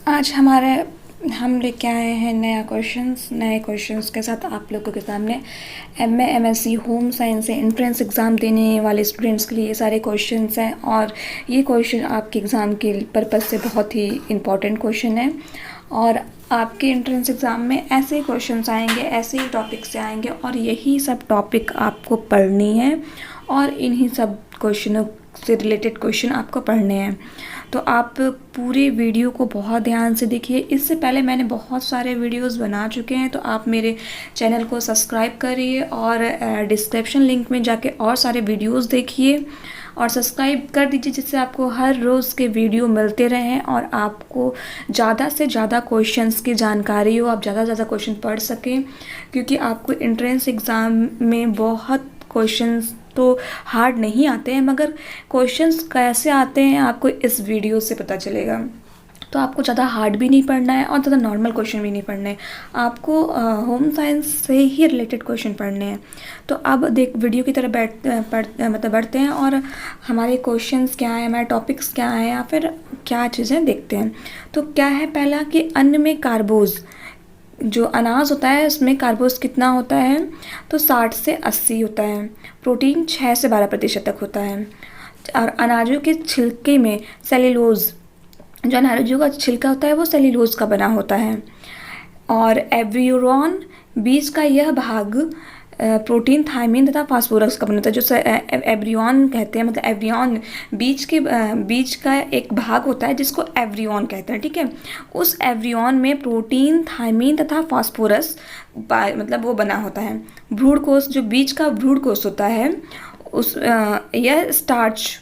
आज हम लेके आए हैं नए क्वेश्चंस के साथ आप लोगों के सामने। एमए एमएससी होम साइंस से एंट्रेंस एग्ज़ाम देने वाले स्टूडेंट्स के लिए ये सारे क्वेश्चंस हैं और ये क्वेश्चन आपके एग्ज़ाम के पर्पज़ से बहुत ही इम्पॉर्टेंट क्वेश्चन है। और आपके एंट्रेंस एग्ज़ाम में ऐसे ही क्वेश्चंस आएंगे, ऐसे ही टॉपिक से आएंगे और यही सब टॉपिक आपको पढ़नी है और इन्हीं सब क्वेश्चनों से रिलेटेड क्वेश्चन आपको पढ़ने हैं। तो आप पूरे वीडियो को बहुत ध्यान से देखिए। इससे पहले मैंने बहुत सारे वीडियोस बना चुके हैं, तो आप मेरे चैनल को सब्सक्राइब करिए और डिस्क्रिप्शन लिंक में जाके और सारे वीडियोस देखिए और सब्सक्राइब कर दीजिए, जिससे आपको हर रोज़ के वीडियो मिलते रहें और आपको ज़्यादा से ज़्यादा क्वेश्चंस की जानकारी हो, आप ज़्यादा से ज़्यादा क्वेश्चन पढ़ सकें। क्योंकि आपको एंट्रेंस एग्ज़ाम में बहुत क्वेश्चंस तो हार्ड नहीं आते हैं, मगर क्वेश्चंस कैसे आते हैं आपको इस वीडियो से पता चलेगा। तो आपको ज़्यादा हार्ड भी नहीं पढ़ना है और ज़्यादा नॉर्मल क्वेश्चन भी नहीं पढ़ने हैं, आपको होम साइंस से ही रिलेटेड क्वेश्चन पढ़ने हैं। तो अब वीडियो की तरफ बढ़ते हैं और हमारे क्वेश्चंस क्या हैं, हमारे टॉपिक्स क्या हैं या फिर क्या चीज़ें देखते हैं। तो क्या है पहला कि अन्न में कार्बोज, जो अनाज होता है उसमें कार्बोज कितना होता है, तो 60 से 80 होता है। प्रोटीन 6 से 12% तक होता है। और अनाजों के छिलके में सेल्यूलोज, जो अनाजों का छिलका होता है वो सेल्यूलोज का बना होता है। और एब्रियोन, बीज का यह भाग प्रोटीन, थायमिन तथा फास्फोरस का बना होता है। जो एब्रियोन कहते हैं, मतलब एब्रियोन बीज का एक भाग होता है जिसको एब्रियोन कहते हैं, ठीक है। उस एब्रियोन में प्रोटीन, थायमिन तथा फास्फोरस मतलब वो बना होता है। भ्रूणकोश, जो बीज का भ्रूणकोश होता है यह स्टार्च,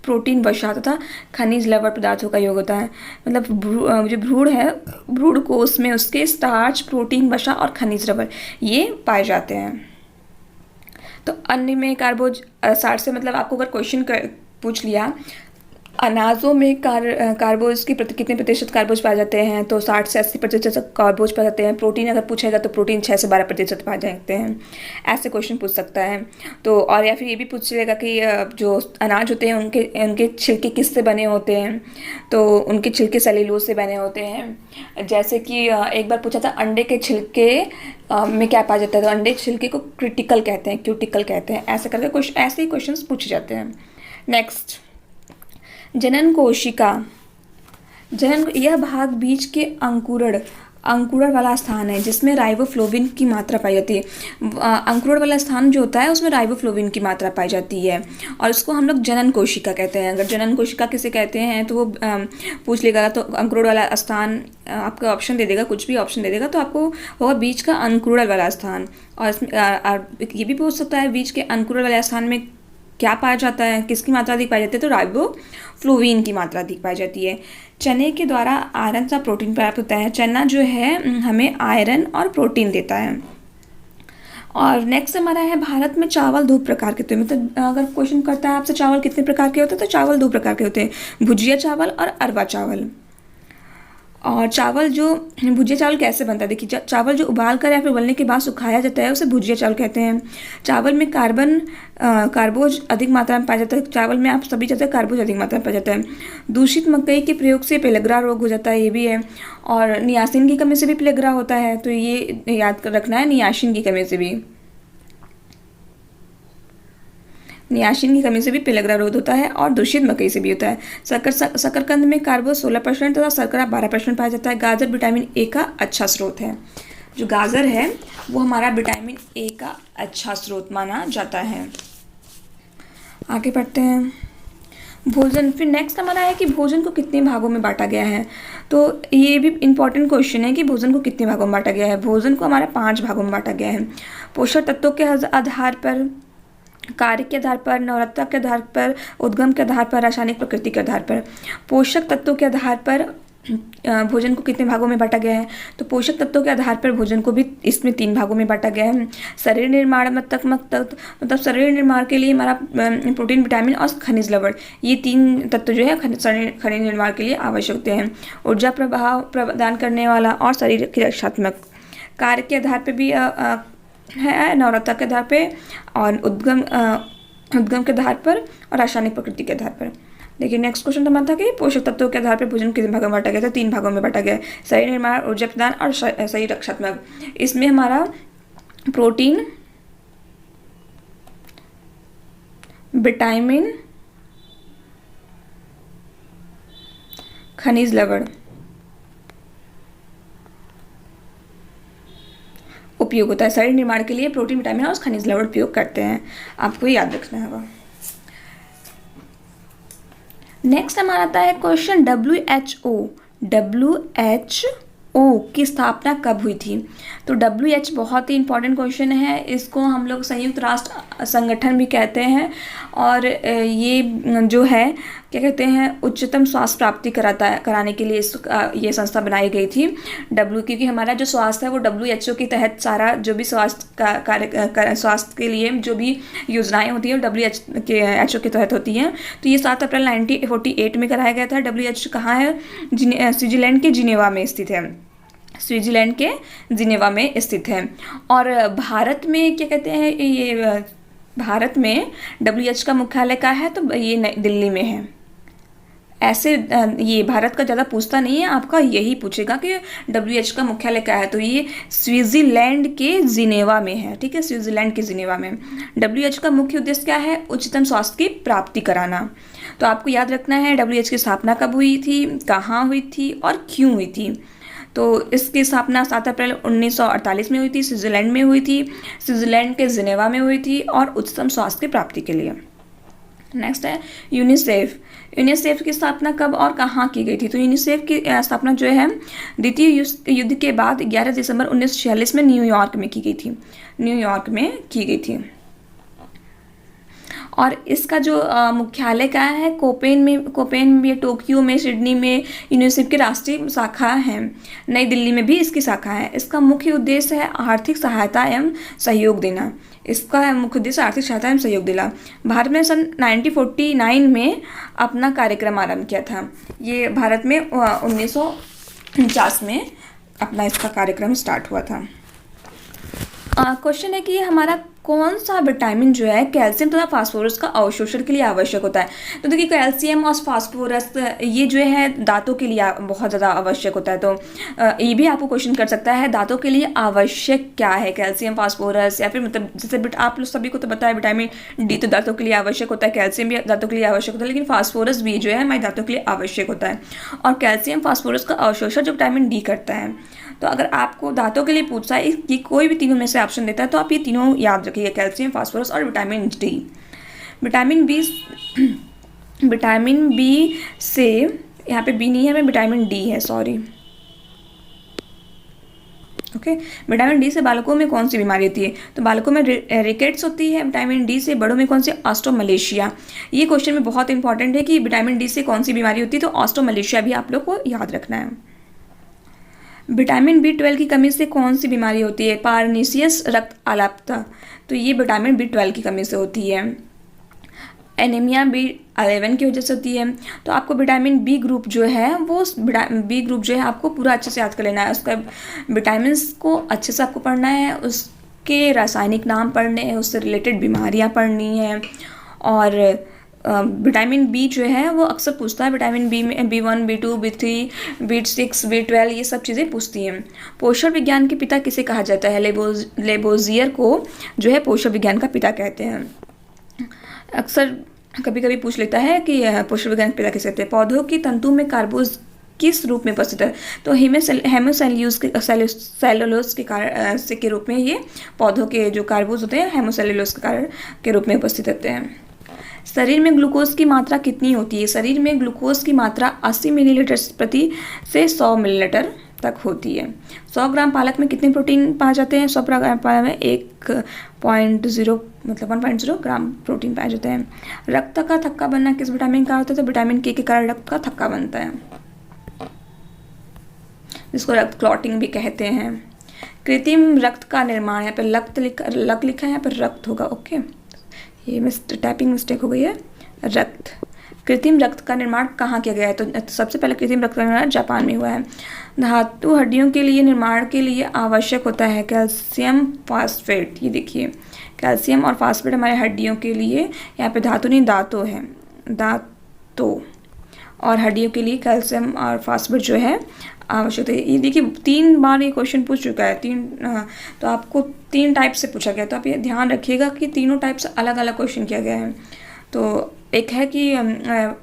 प्रोटीन, वसा तथा खनिज लवण पदार्थों का योग होता है। मतलब जो भ्रूण है, भ्रूणकोश में उसके स्टार्च, प्रोटीन, वसा और खनिज लवण ये पाए जाते हैं। तो अन्न में कार्बोज 60 से, मतलब आपको अगर क्वेश्चन पूछ लिया अनाजों में कार्बोज की कितने प्रतिशत कार्बोज पाए जाते हैं, तो 60 से 80% कार्बोज पाए जाते हैं। प्रोटीन अगर पूछेगा तो प्रोटीन 6 से 12% पाए जाते हैं। ऐसे क्वेश्चन पूछ सकता है। तो और या फिर ये भी पूछ लेगा कि जो अनाज होते हैं उनके छिलके किससे बने होते हैं, तो उनके छिलके सेल्यूलोज से बने होते हैं। जैसे कि एक बार पूछा था अंडे के छिलके में क्या पाया जाता है, तो अंडे के छिलके को क्यूटिकल कहते हैं। ऐसे करके ऐसे ही क्वेश्चन पूछे जाते हैं। नेक्स्ट, जनन कोशिका। यह भाग बीज के अंकुरण वाला स्थान है जिसमें राइबोफ्लोविन की मात्रा पाई जाती है। अंकुरण वाला स्थान जो होता है उसमें राइबोफ्लोविन की मात्रा पाई जाती है और उसको हम लोग जनन कोशिका कहते हैं। अगर जनन कोशिका किसे कहते हैं तो वो पूछ लेगा, तो अंकुरण वाला स्थान आपका ऑप्शन दे देगा, कुछ भी ऑप्शन दे देगा, तो आपको होगा बीज का अंकुरण वाला स्थान। और इसमें ये भी पूछ सकता है बीज के अंकुरण वाले स्थान में क्या पाया जाता है, किसकी मात्रा अधिक पाई जाती है, तो राइबोफ्लोविन की मात्रा अधिक पाई जाती है। चने के द्वारा आयरन तथा प्रोटीन प्राप्त होता है। चना जो है हमें आयरन और प्रोटीन देता है। और नेक्स्ट हमारा है भारत में चावल 2 प्रकार के होते हैं। मतलब अगर क्वेश्चन करता है आपसे चावल कितने प्रकार के होते हैं, तो चावल 2 प्रकार के होते हैं, भुजिया चावल और अरवा चावल। और चावल जो भुजिया चावल कैसे बनता है, देखिए चावल जो उबाल कर या फिर उबलने के बाद सुखाया जाता है उसे भुजिया चावल कहते हैं। चावल में कार्बोज अधिक मात्रा में पाया जाता है। चावल में आप सभी जानते हैं कार्बोज अधिक मात्रा में पाया जाता है। दूषित मकई के प्रयोग से पेलग्रा रोग हो जाता है, ये भी है। और नियासिन की कमी से भी पेलग्रा होता है, तो ये याद रखना है, नियासिन की कमी से भी पेलग्रा रोग होता है और दूषित मकई से भी होता है। शकरकंद में कार्बोज 16% तथा शर्करा 12% पाया जाता है। गाजर विटामिन ए का अच्छा स्रोत है। जो गाजर है वो हमारा विटामिन ए का अच्छा स्रोत माना जाता है। आगे बढ़ते हैं। भोजन, फिर नेक्स्ट हमारा है कि भोजन को कितने भागों में बांटा गया है। तो ये भी इम्पॉर्टेंट क्वेश्चन है कि भोजन को कितने भागों में बांटा गया है। भोजन को हमारा 5 भागों में बांटा गया है। पोषक तत्वों के आधार पर, कार्य के आधार पर, नौरत्ता के आधार पर, उद्गम के आधार पर, रासायनिक प्रकृति के आधार पर। पोषक तत्वों के आधार पर भोजन को कितने भागों में बांटा गया है, तो पोषक तत्वों के आधार पर भोजन को भी इसमें 3 भागों में बांटा गया है। शरीर निर्माणात्मक तत्व, मतलब शरीर निर्माण के लिए हमारा प्रोटीन, विटामिन और खनिज लवण, ये 3 तत्व जो है खनिज निर्माण के लिए आवश्यक होते हैं। ऊर्जा प्रभाव प्रदान करने वाला और शरीर की रक्षात्मक। कार्य के आधार पर भी है, नौरत्ता के आधार पे और उद्गम के आधार पर और रासायनिक प्रकृति के आधार पर। देखिए नेक्स्ट क्वेश्चन तो हमारा था कि पोषक तत्वों के आधार पर भोजन कितने भागों में बांटा गया था, 3 भागों में बांटा गया है, शरीर निर्माण, ऊर्जा प्रदान और शरीर रक्षात्मक। इसमें हमारा प्रोटीन, विटामिन, खनिज लवण उपयोग होता है। शरीर निर्माण के लिए प्रोटीन, विटामिन और खनिज लवण उपयोग करते हैं, आपको याद रखना होगा। नेक्स्ट हमारा आता है क्वेश्चन WHO की स्थापना कब हुई थी। तो WHO बहुत ही इंपॉर्टेंट क्वेश्चन है, इसको हम लोग संयुक्त राष्ट्र संगठन भी कहते हैं, और ये जो है क्या कहते हैं, उच्चतम स्वास्थ्य प्राप्ति कराने के लिए ये संस्था बनाई गई थी क्योंकि हमारा जो स्वास्थ्य है वो WHO के तहत सारा जो भी स्वास्थ्य के लिए जो भी योजनाएं होती हैं WHO के तहत होती हैं। तो ये 7 अप्रैल 1948 में कराया गया था। WHO कहाँ है, स्विट्जरलैंड के जिनेवा में स्थित है, स्विट्जरलैंड के जिनेवा में स्थित है। और भारत में क्या कहते हैं, ये भारत में WHO का मुख्यालय कहाँ है, तो ये नई दिल्ली में है। ऐसे ये भारत का ज़्यादा पूछता नहीं है, आपका यही पूछेगा कि WHO का मुख्यालय क्या है, तो ये स्विट्जरलैंड के जिनेवा में है, ठीक है, स्विट्जरलैंड के जिनेवा में। WHO का मुख्य उद्देश्य क्या है, उच्चतम स्वास्थ्य की प्राप्ति कराना। तो आपको याद रखना है WHO की स्थापना कब हुई थी, कहाँ हुई थी और क्यों हुई थी। तो इसकी स्थापना 7 अप्रैल 1948 में हुई थी, स्विट्जरलैंड में हुई थी, स्विट्जरलैंड के जिनेवा में हुई थी, और उच्चतम स्वास्थ्य की प्राप्ति के लिए। नेक्स्ट है यूनिसेफ की स्थापना कब और कहाँ की गई थी। तो यूनिसेफ की स्थापना जो है द्वितीय युद्ध के बाद 11 दिसंबर 1946 में न्यूयॉर्क में की गई थी, न्यूयॉर्क में की गई थी। और इसका जो मुख्यालय क्या है, कोपेन में, टोक्यो में, सिडनी में यूनिसेफ की राष्ट्रीय शाखा है, नई दिल्ली में भी इसकी शाखा है। इसका मुख्य उद्देश्य है आर्थिक सहायता एवं सहयोग देना, इसका मुख्य उद्देश्य आर्थिक सहायता एवं सहयोग देना। भारत में सन 1949 में अपना कार्यक्रम आरंभ किया था, ये भारत में 1949 में अपना इसका कार्यक्रम स्टार्ट हुआ था। क्वेश्चन है कि हमारा कौन सा विटामिन जो है कैल्शियम तथा फास्फोरस का अवशोषण के लिए आवश्यक होता है। तो देखिए कैल्शियम और फास्फोरस ये जो है दांतों के लिए बहुत ज़्यादा आवश्यक होता है। तो ये भी आपको क्वेश्चन कर सकता है, दांतों के लिए आवश्यक क्या है, कैल्शियम, फास्फोरस, या फिर मतलब जैसे आप लोग सभी को तो पता है विटामिन डी तो दांतों के लिए आवश्यक होता है, कैल्शियम भी दांतों के लिए आवश्यक होता है, लेकिन फास्फोरस भी जो है हमारे दांतों के लिए आवश्यक होता है। और कैल्शियम फास्फोरस का अवशोषण जो विटामिन डी करता है। तो अगर आपको दांतों के लिए पूछा है कि कोई भी तीनों में से ऑप्शन देता है तो आप ये तीनों याद रखिए, कैल्शियम, फास्फोरस और विटामिन डी। विटामिन बी से, यहाँ पे बी नहीं है, विटामिन डी है, सॉरी, ओके। विटामिन डी से बालकों में कौन सी बीमारी होती है। तो बालकों में रिकेट्स होती है। विटामिन डी से बड़ों में कौन सी, ऑस्ट्रोमलेशिया। ये क्वेश्चन में बहुत इंपॉर्टेंट है कि विटामिन डी से कौन सी बीमारी होती है, तो ऑस्ट्रोमलेशिया भी आप लोग को याद रखना है। विटामिन B12 की कमी से कौन सी बीमारी होती है, पार्निशियस रक्त अल्पता। तो ये विटामिन B12 की कमी से होती है। एनीमिया B11 की वजह से होती है। तो आपको विटामिन बी ग्रुप जो है वो बी ग्रुप जो है आपको पूरा अच्छे से याद कर लेना है, उसका विटामिन को अच्छे से आपको पढ़ना है, उसके रासायनिक नाम पढ़ने हैं, उससे रिलेटेड बीमारियाँ पढ़नी हैं। और विटामिन बी जो है वो अक्सर पूछता है, विटामिन बी में B1, B2, B3, B6, B12 ये सब चीज़ें पूछती हैं। पोषण विज्ञान के पिता किसे कहा जाता है, लेबोजियर को जो है पोषण विज्ञान का पिता कहते हैं। अक्सर कभी कभी पूछ लेता है कि पोषण विज्ञान के पिता किसे कहते हैं। पौधों की तंतु में कार्बोज किस रूप में उपस्थित है। तो हेमोसेल्यूलोज के कारण से के रूप में ये पौधों के जो कार्बोज होते हैं हेमोसेल्यूलोज के कारण के रूप में उपस्थित होते हैं। शरीर में ग्लूकोज की मात्रा कितनी होती है। शरीर में ग्लूकोज की मात्रा 80 मिलीलीटर प्रति से 100 मिलीलीटर तक होती है। 100 ग्राम पालक में कितने प्रोटीन पाए जाते हैं। 100 ग्राम पालक में 1.0 ग्राम प्रोटीन पाए जाते हैं। रक्त का थक्का बनना किस विटामिन का होता है। तो विटामिन के कारण रक्त का थक्का बनता है, जिसको रक्त क्लॉटिंग भी कहते हैं। कृत्रिम रक्त का निर्माण, यहाँ पे लक लिखा है, यहाँ पर रक्त होगा, ओके, ये टाइपिंग मिस्टेक हो गई है। रक्त, कृत्रिम रक्त का निर्माण कहाँ किया गया है। तो सबसे पहले कृत्रिम रक्त का निर्माण जापान में हुआ है। धातु हड्डियों के लिए निर्माण के लिए आवश्यक होता है कैल्शियम फास्फेट। ये देखिए कैल्शियम और फास्फेट हमारे हड्डियों के लिए, यहाँ पे धातु नहीं दांतों है, तो, और हड्डियों के लिए कैल्शियम और फास्फोरस जो है आवश्यक है। ये देखिए 3 बार ये क्वेश्चन पूछ चुका है, तो आपको 3 टाइप से पूछा गया, तो आप ये ध्यान रखिएगा कि तीनों टाइप से अलग अलग क्वेश्चन किया गया है। तो एक है कि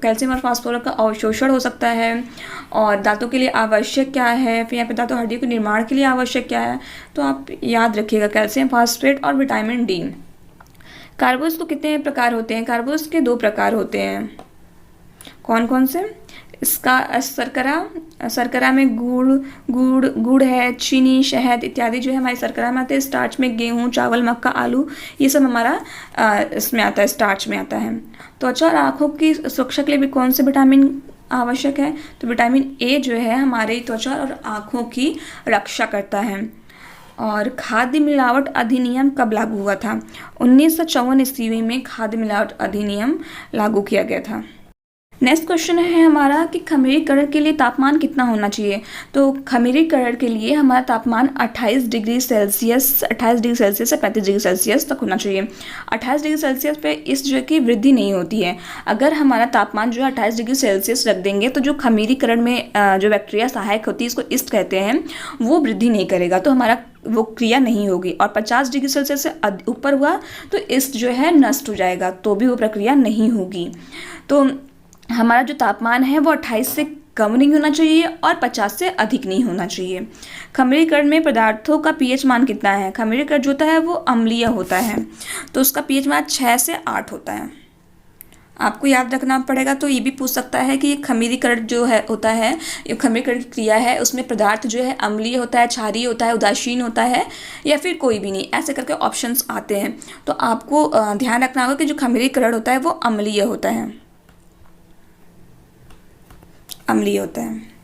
कैल्शियम और फास्फोरस का अवशोषण हो सकता है, और दांतों के लिए आवश्यक क्या है, फिर यहाँ पे दांतों हड्डियों के निर्माण के लिए आवश्यक क्या है। तो आप याद रखिएगा कैल्शियम, फास्फेट और विटामिन डी। कार्बोस तो कितने प्रकार होते हैं? कार्बोस के 2 प्रकार होते हैं। कौन कौन से? इसका शर्करा में गुड़ है, चीनी, शहद इत्यादि जो है हमारे शर्करा में आते हैं। स्टार्च में गेहूँ, चावल, मक्का, आलू, ये सब हमारा इसमें आता है, स्टार्च में आता है। त्वचा और आँखों की सुरक्षा के लिए भी कौन से विटामिन आवश्यक है? तो विटामिन ए जो है हमारे त्वचा और आँखों की रक्षा करता है। और खाद्य मिलावट अधिनियम कब लागू हुआ था? 1954 ईस्वी में खाद्य मिलावट अधिनियम लागू किया गया था। नेक्स्ट क्वेश्चन है हमारा कि खमीरीकरण के लिए तापमान कितना होना चाहिए? तो खमीरीकरण के लिए हमारा तापमान 28 डिग्री सेल्सियस से 35 डिग्री सेल्सियस तक होना चाहिए। 28 डिग्री सेल्सियस पे इस जो की वृद्धि नहीं होती है। अगर हमारा तापमान जो है 28 डिग्री सेल्सियस रख देंगे तो जो खमीरीकरण में जो बैक्टीरिया सहायक होती है, इसको ईस्ट कहते हैं, वो वृद्धि नहीं करेगा, तो हमारा वो क्रिया नहीं होगी। और 50 डिग्री सेल्सियस से ऊपर हुआ तो ईस्ट जो है नष्ट हो जाएगा, तो भी वो प्रक्रिया नहीं होगी। तो हमारा जो तापमान है वो 28 से कम नहीं होना चाहिए और 50 से अधिक नहीं होना चाहिए। खमीरीकरण में पदार्थों का पीएच मान कितना है? खमीरीकरण जो होता है वो अम्लीय होता है, तो उसका पीएच मान 6 से 8 होता है। आपको याद रखना पड़ेगा। तो ये भी पूछ सकता है कि खमीरीकरण जो है होता है, ये खमीरीकरण की क्रिया है, उसमें पदार्थ जो है अम्लीय होता है, क्षारीय होता है, उदासीन होता है, या फिर कोई भी नहीं, ऐसे करके ऑप्शंस आते हैं। तो आपको ध्यान रखना होगा कि जो खमीरीकरण होता है वो अम्लीय होता है, अम्लीय होता है।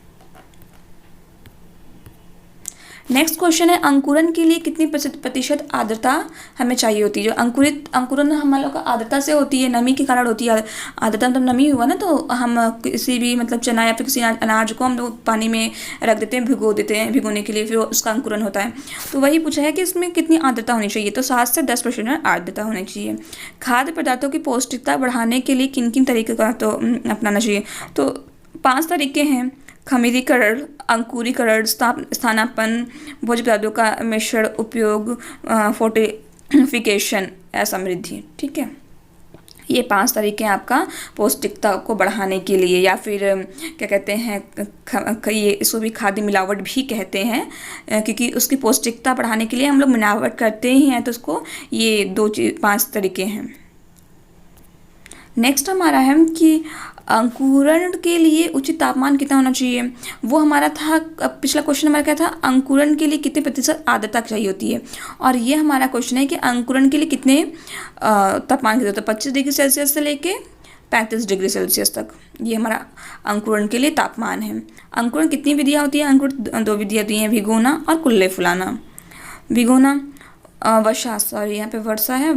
नेक्स्ट क्वेश्चन है अंकुरन के लिए कितनी प्रतिशत आर्द्रता हमें चाहिए होती है? जो अंकुरन हम लोग का आर्द्रता से होती है, नमी के कारण होती है। आर्द्रता मतलब नमी हुआ ना, तो हम किसी भी मतलब चना या फिर किसी अनाज को हम लोग पानी में रख देते हैं, भिगो देते हैं, भिगोने के लिए, फिर उसका अंकुरन होता है। तो वही पूछा है कि इसमें कितनी आर्द्रता होनी चाहिए? तो 7 से 10% आर्द्रता होनी चाहिए। खाद्य पदार्थों की पौष्टिकता बढ़ाने के लिए किन किन तरीके का तो अपनाना चाहिए? तो 5 तरीके हैं: खमीरीकरण, अंकुरीकरण, स्थानापन्न, भोज्य पदार्थों का मिश्रण, उपयोग, फोर्टिफिकेशन या समृद्धि। ठीक है, ये 5 तरीके हैं आपका पौष्टिकता को बढ़ाने के लिए, या फिर क्या कहते हैं, ये इसको भी खाद्य मिलावट भी कहते हैं, क्योंकि उसकी पौष्टिकता बढ़ाने के लिए हम लोग मिलावट करते ही हैं, तो उसको ये 5 तरीके हैं। नेक्स्ट हमारा है कि अंकुरण के लिए उचित तापमान कितना होना चाहिए? वो हमारा था, पिछला क्वेश्चन हमारा क्या था, अंकुरण के लिए कितने प्रतिशत आर्द्रता चाहिए होती है, और ये हमारा क्वेश्चन है कि अंकुरण के लिए कितने तापमान की जरूरत है? 25 डिग्री सेल्सियस से लेके 35 डिग्री सेल्सियस तक, ये हमारा अंकुरण के लिए तापमान है। अंकुरण कितनी विधियाँ होती हैं? अंकुरण 2 विधियाँ दी हैं, भिगोना और कुल्ले फुलाना। भिगोना वसा, सॉरी यहाँ पे वर्षा है,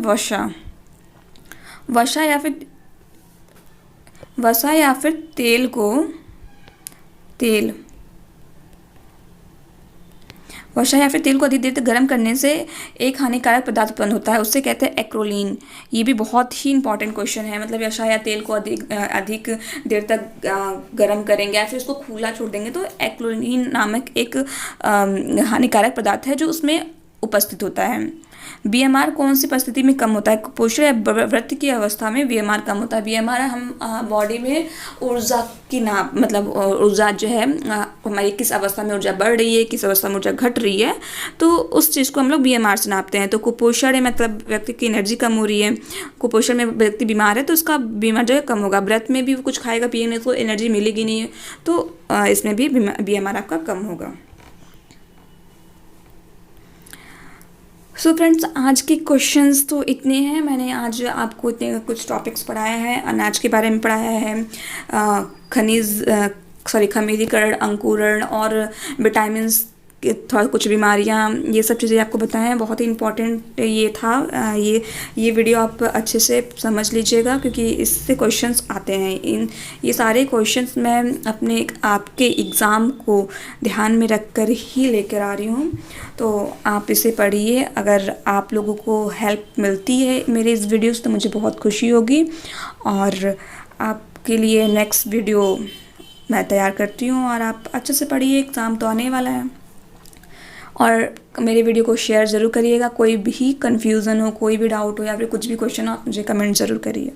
वसा या फिर तेल को अधिक देर तक गर्म करने से एक हानिकारक पदार्थ उत्पन्न होता है, उससे कहते हैं एक्रोलीन। ये भी बहुत ही इंपॉर्टेंट क्वेश्चन है। मतलब वसा या तेल को अधिक देर तक गर्म करेंगे या फिर उसको खुला छोड़ देंगे तो एक्रोलीन नामक एक हानिकारक पदार्थ है जो उसमें उपस्थित होता है। बीएमआर कौन सी परिस्थिति में कम होता है? कुपोषण या व्रत की अवस्था में बीएमआर कम होता है। बीएमआर हम बॉडी में ऊर्जा की नाप, मतलब ऊर्जा जो है हमारी किस अवस्था में ऊर्जा बढ़ रही है, किस अवस्था में ऊर्जा घट रही है, तो उस चीज़ को हम लोग बीएमआर से नापते हैं। तो कुपोषण है मतलब व्यक्ति की एनर्जी कम हो रही है, कुपोषण में व्यक्ति बीमार है तो उसका बीएमआर जो है कम होगा। व्रत में भी कुछ खाएगा पिएगा तो एनर्जी मिलेगी नहीं है, तो इसमें भी बीएमआर आपका कम होगा। सो फ्रेंड्स, आज के क्वेश्चंस तो इतने हैं। मैंने आज आपको इतने कुछ टॉपिक्स पढ़ाया है, अनाज के बारे में पढ़ाया है, खमीरीकरण, अंकुरण और विटामिन्स कि थोड़ा कुछ बीमारियाँ, ये सब चीज़ें आपको बताएं। बहुत ही इम्पोर्टेंट ये था। ये वीडियो आप अच्छे से समझ लीजिएगा क्योंकि इससे क्वेश्चंस आते हैं। ये सारे क्वेश्चंस मैं अपने आपके एग्ज़ाम को ध्यान में रख कर ही लेकर आ रही हूँ, तो आप इसे पढ़िए। अगर आप लोगों को हेल्प मिलती है मेरे इस वीडियो से तो मुझे बहुत खुशी होगी, और आपके लिए नेक्स्ट वीडियो मैं तैयार करती हूँ। और आप अच्छे से पढ़िए, एग्ज़ाम तो आने वाला है। और मेरे वीडियो को शेयर ज़रूर करिएगा। कोई भी कन्फ्यूज़न हो, कोई भी डाउट हो या फिर कुछ भी क्वेश्चन हो, आप मुझे कमेंट ज़रूर करिए।